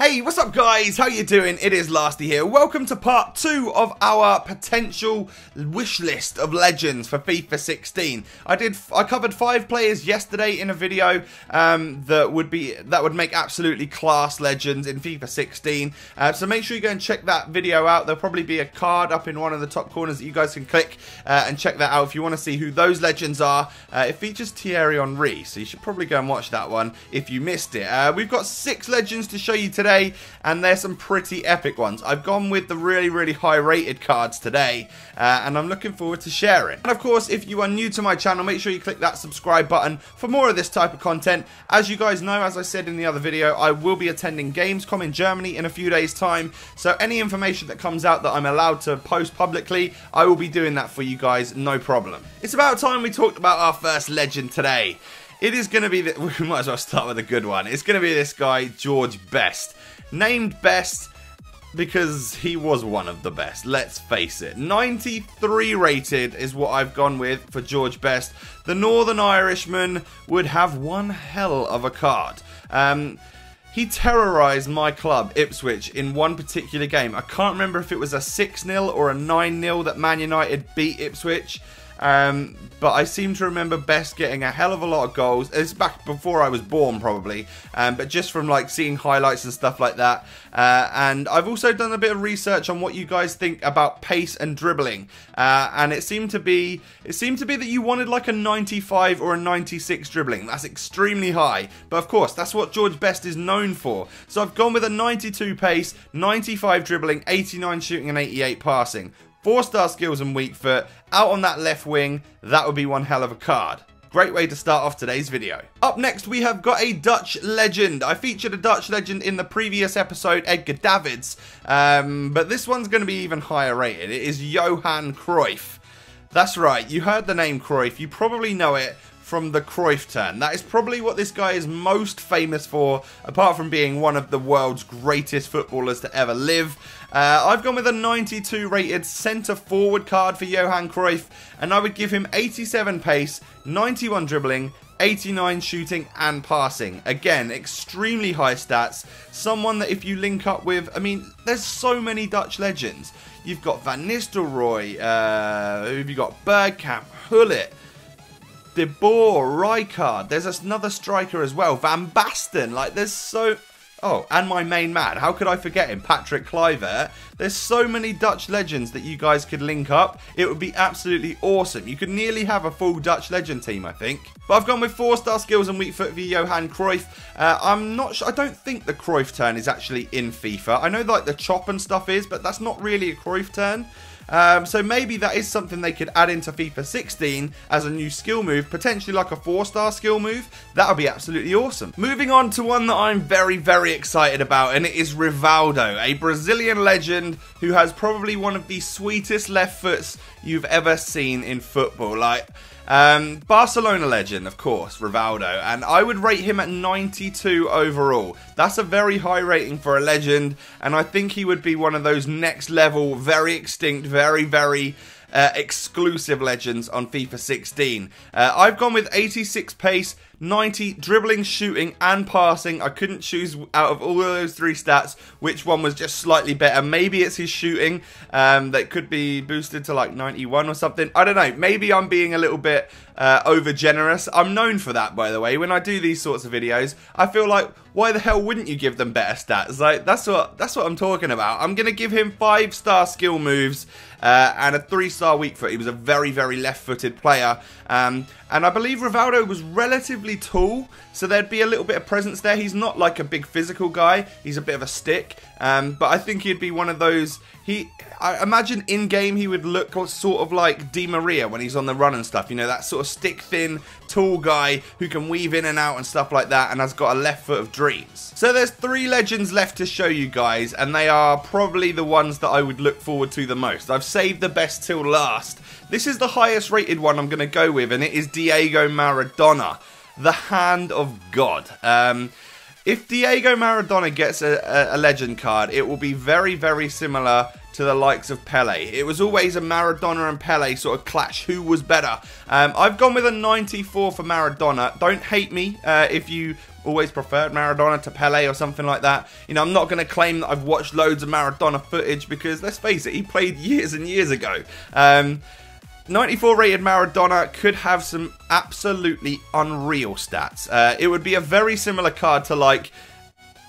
Hey, what's up guys? How you doing? It is Lasty here. Welcome to part 2 of our potential wish list of legends for FIFA 16. I covered 5 players yesterday in a video that would make absolutely class legends in FIFA 16. So make sure you go and check that video out. There'll probably be a card up in one of the top corners that you guys can click and check that out if you want to see who those legends are. It features Thierry Henry, so you should probably go and watch that one if you missed it. We've got 6 legends to show you today. And there's some pretty epic ones. I've gone with the really high rated cards today, and I'm looking forward to sharing. And of course, if you are new to my channel, make sure you click that subscribe button for more of this type of content. As you guys know, as I said in the other video, I will be attending Gamescom in Germany in a few days time, so any information that comes out that I'm allowed to post publicly, I will be doing that for you guys, no problem. It's about time we talked about our first legend today. It is going to be, we might as well start with a good one. It's going to be this guy, George Best. Named Best because he was one of the best, let's face it. 93 rated is what I've gone with for George Best. The Northern Irishman would have one hell of a card. He terrorised my club, Ipswich, in one particular game. I can't remember if it was a 6-0 or a 9-0 that Man United beat Ipswich. But I seem to remember Best getting a hell of a lot of goals. It's back before I was born, probably. But just from like seeing highlights and stuff like that. And I've also done a bit of research on what you guys think about pace and dribbling. And it seemed to be that you wanted like a 95 or a 96 dribbling. That's extremely high. But of course, that's what George Best is known for. So I've gone with a 92 pace, 95 dribbling, 89 shooting, and 88 passing. 4-star skills and weak foot, out on that left wing, that would be one hell of a card. Great way to start off today's video. Up next, we have got a Dutch legend. I featured a Dutch legend in the previous episode, Edgar Davids, but this one's going to be even higher rated. It is Johan Cruyff. That's right, you heard the name Cruyff. You probably know it from the Cruyff turn. That is probably what this guy is most famous for, apart from being one of the world's greatest footballers to ever live. I've gone with a 92 rated centre forward card for Johan Cruyff, and I would give him 87 pace, 91 dribbling, 89 shooting and passing. Again, extremely high stats. Someone that if you link up with, I mean, there's so many Dutch legends. You've got Van Nistelrooy, you've got Bergkamp, Hullet, De Boer, Rijkaard. There's another striker as well, Van Basten. Like, there's so... Oh, and my main man. How could I forget him? Patrick Kluivert. There's so many Dutch legends that you guys could link up. It would be absolutely awesome. You could nearly have a full Dutch legend team, I think. But I've gone with 4-star skills and weak foot for Johan Cruyff. I'm not sure. I don't think the Cruyff turn is actually in FIFA. I know like the chop and stuff is, but that's not really a Cruyff turn. So maybe that is something they could add into FIFA 16 as a new skill move, potentially like a 4-star skill move. That would be absolutely awesome. Moving on to one that I'm very excited about, and it is Rivaldo, a Brazilian legend who has probably one of the sweetest left foots you've ever seen in football. Like, Barcelona legend, of course, Rivaldo, and I would rate him at 92 overall. That's a very high rating for a legend, and I think he would be one of those next level, very extinct, very exclusive legends on FIFA 16. I've gone with 86 pace, 90 dribbling, shooting and passing. I couldn't choose out of all of those 3 stats which one was just slightly better. Maybe it's his shooting that could be boosted to like 91 or something. I don't know. Maybe I'm being a little bit over generous. I'm known for that, by the way. When I do these sorts of videos, I feel like, why the hell wouldn't you give them better stats? Like, that's what I'm talking about. I'm gonna give him 5-star skill moves and a 3-star weak foot. He was a very left-footed player, and I believe Rivaldo was relatively tall, so there'd be a little bit of presence there. He's not like a big physical guy. He's a bit of a stick, but I think he'd be one of those. I imagine in game he would look sort of like Di Maria when he's on the run and stuff. You know, that sort of stick thin, tall guy who can weave in and out and stuff like that, and has got a left foot of dreams. So there's 3 legends left to show you guys, and they are probably the ones that I would look forward to the most. I've saved the best till last. This is the highest rated one I'm going to go with, and it is Diego Maradona, the Hand of God. If Diego Maradona gets a legend card, it will be very similar to the likes of Pele. It was always a Maradona and Pele sort of clash. Who was better? I've gone with a 94 for Maradona. Don't hate me if you always preferred Maradona to Pele or something like that. You know, I'm not going to claim that I've watched loads of Maradona footage because, let's face it, he played years and years ago. 94 rated Maradona could have some absolutely unreal stats. It would be a very similar card to like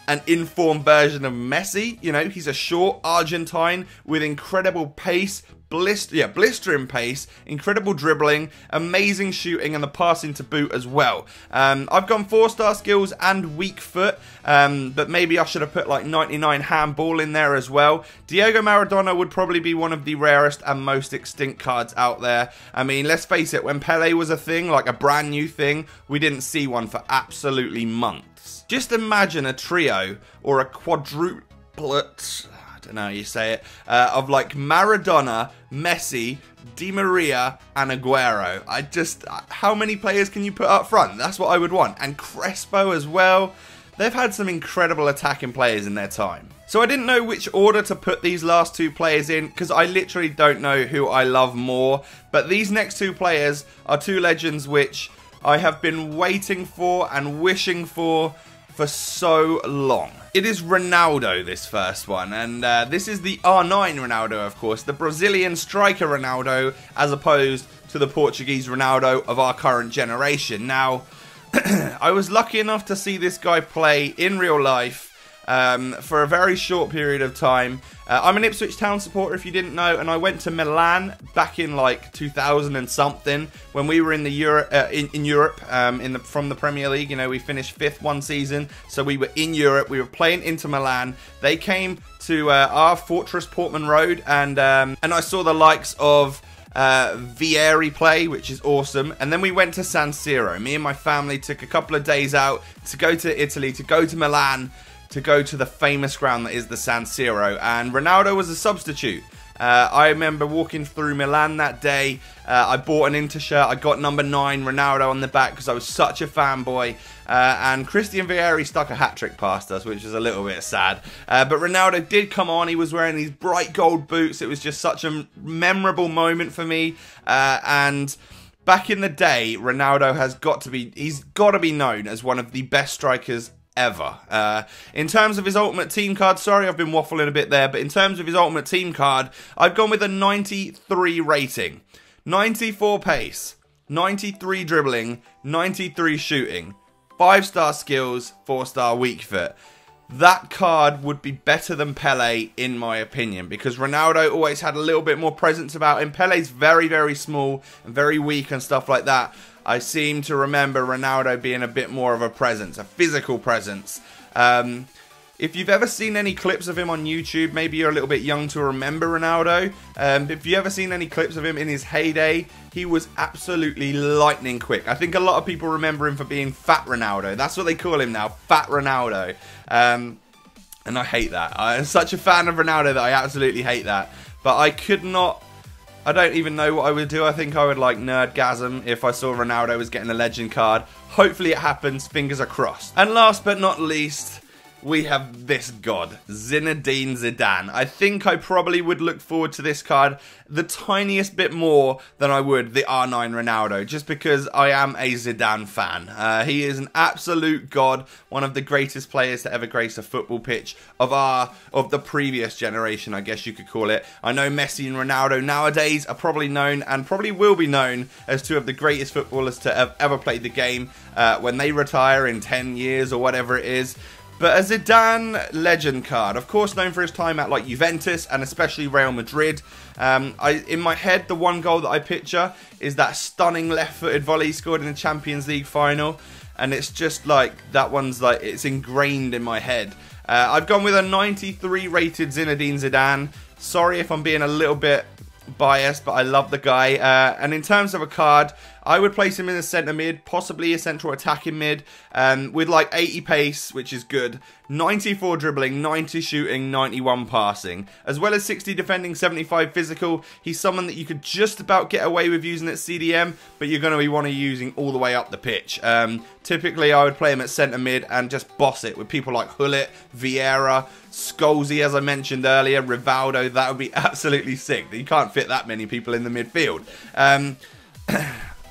an informed version of Messi. You know, he's a short Argentine with incredible pace, blistering pace, incredible dribbling, amazing shooting, and the passing to boot as well. I've gone 4-star skills and weak foot, but maybe I should have put like 99 handball in there as well. Diego Maradona would probably be one of the rarest and most extinct cards out there. I mean, let's face it, when Pele was a thing, like a brand new thing, we didn't see one for absolutely months. Just imagine a trio or a quadruplet, I don't know how you say it, of like Maradona, Messi, Di Maria, and Aguero. How many players can you put up front? That's what I would want. And Crespo as well. They've had some incredible attacking players in their time. So I didn't know which order to put these last two players in because I literally don't know who I love more. But these next two players are two legends which I have been waiting for and wishing for so long. It is Ronaldo, this first one, and this is the R9 Ronaldo, of course, the Brazilian striker Ronaldo, as opposed to the Portuguese Ronaldo of our current generation. Now, I was lucky enough to see this guy play in real life for a very short period of time. I'm an Ipswich Town supporter, if you didn't know, and I went to Milan back in like 2000 and something when we were in the Europe from the Premier League. You know, we finished 5th one season, so we were in Europe. We were playing Inter Milan. They came to our fortress, Portman Road, and I saw the likes of Vieri play, which is awesome. And then we went to San Siro. Me and my family took a couple of days out to go to Italy, to go to Milan, to go to the famous ground that is the San Siro, and Ronaldo was a substitute. I remember walking through Milan that day. I bought an Inter shirt. I got number 9 Ronaldo on the back because I was such a fanboy. And Christian Vieri stuck a hat-trick past us, which was a little bit sad. But Ronaldo did come on. He was wearing these bright gold boots. It was just such a memorable moment for me. And back in the day, Ronaldo has got to be known as one of the best strikers ever. In terms of his Ultimate Team card, sorry I've been waffling a bit there, but in terms of his Ultimate Team card, I've gone with a 93 rating. 94 pace, 93 dribbling, 93 shooting, 5-star skills, 4-star weak foot. That card would be better than Pele, in my opinion, because Ronaldo always had a little bit more presence about him. Pele's very, very small and very weak and stuff like that. I seem to remember Ronaldo being a bit more of a presence, a physical presence. If you've ever seen any clips of him on YouTube, maybe you're a little bit young to remember Ronaldo. If you've ever seen any clips of him in his heyday, he was absolutely lightning quick. I think a lot of people remember him for being Fat Ronaldo. That's what they call him now, Fat Ronaldo. And I hate that. I'm such a fan of Ronaldo that I absolutely hate that. But I don't even know what I would do. I think I would like nerdgasm if I saw Ronaldo was getting a legend card. Hopefully it happens. Fingers are crossed. And last but not least, we have this god, Zinedine Zidane. I think I probably would look forward to this card the tiniest bit more than I would the R9 Ronaldo, just because I am a Zidane fan. He is an absolute god, one of the greatest players to ever grace a football pitch of the previous generation, I guess you could call it. I know Messi and Ronaldo nowadays are probably known and probably will be known as two of the greatest footballers to have ever played the game when they retire in 10 years or whatever it is. But a Zidane legend card, of course known for his time at like Juventus and especially Real Madrid. In my head, the one goal that I picture is that stunning left-footed volley he scored in the Champions League final. And it's just like, that one's like, it's ingrained in my head. I've gone with a 93 rated Zinedine Zidane. Sorry if I'm being a little bit biased, but I love the guy. And in terms of a card, I would place him in a centre mid, possibly a central attacking mid, with like 80 pace, which is good, 94 dribbling, 90 shooting, 91 passing, as well as 60 defending, 75 physical. He's someone that you could just about get away with using at CDM, but you're going to want to using all the way up the pitch. Typically, I would play him at centre mid and just boss it with people like Hullet, Vieira, Scholesy, as I mentioned earlier, Rivaldo. That would be absolutely sick. You can't fit that many people in the midfield.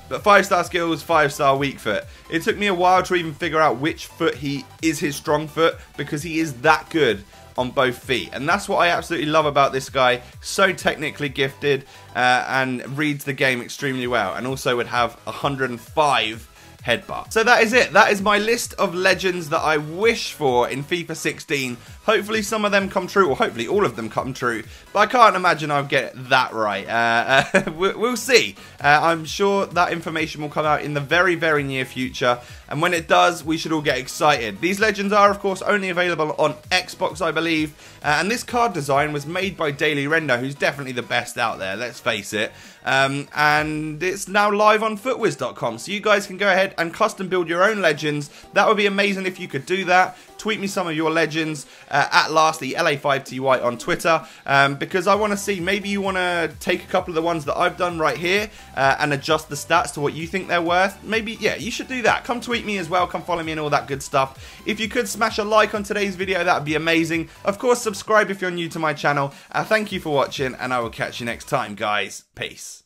But 5-star skills, 5-star weak foot. It took me a while to even figure out which foot he is his strong foot, because he is that good on both feet. And that's what I absolutely love about this guy. So technically gifted and reads the game extremely well. And also would have 105 headbutt. So that is it. That is my list of legends that I wish for in FIFA 16. Hopefully some of them come true, or hopefully all of them come true. But I can't imagine I'll get that right. We'll see. I'm sure that information will come out in the very, very near future. And when it does, we should all get excited. These legends are, of course, only available on Xbox, I believe. And this card design was made by Daily Render, who's definitely the best out there, let's face it. And it's now live on footwiz.com. So you guys can go ahead and custom build your own legends. That would be amazing if you could do that. Tweet me some of your legends at Lastly, LA5TY on Twitter, because I want to see, maybe you want to take a couple of the ones that I've done right here and adjust the stats to what you think they're worth. Maybe, yeah, you should do that. Come tweet me as well, come follow me and all that good stuff. If you could smash a like on today's video, that would be amazing. Of course, subscribe if you're new to my channel. Thank you for watching, and I will catch you next time, guys. Peace.